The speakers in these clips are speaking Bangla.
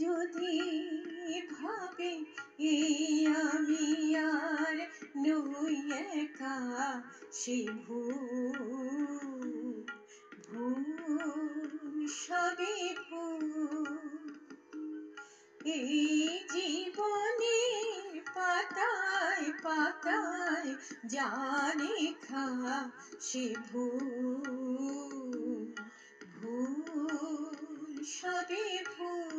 যদি ভাবে এই আমি আর নই একা, সে ভুল ভুল সবই ভুল। এই জীবনের পাতায় পাতায় যা লেখা, সে ভুল ভুল সবই ভুল।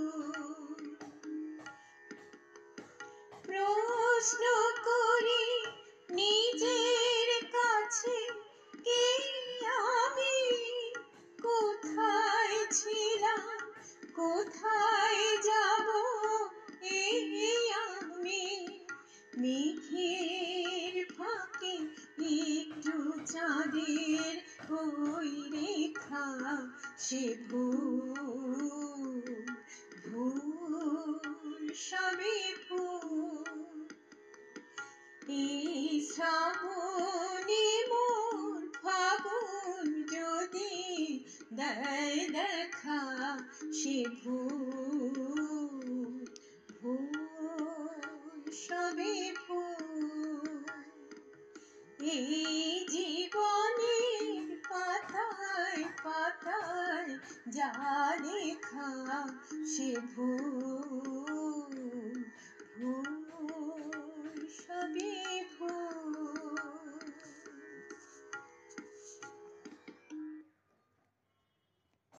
প্রশ্ন করি নিজের কাছে, কে আমি, কোথায় ছিলাম, কোথায় যাব এই আমি। মেঘের ফাঁকে একটু চাঁদের ওই রেখা, সে ভুল ভুল সবই ভুল। এই শ্রাবণী মোর ফাগুন যদি দেয় দেখা, সে ভুল ভুল সবই ভুল। এই জীবনের পাতায় পাতায় যা লেখা, সে ভুল ভুল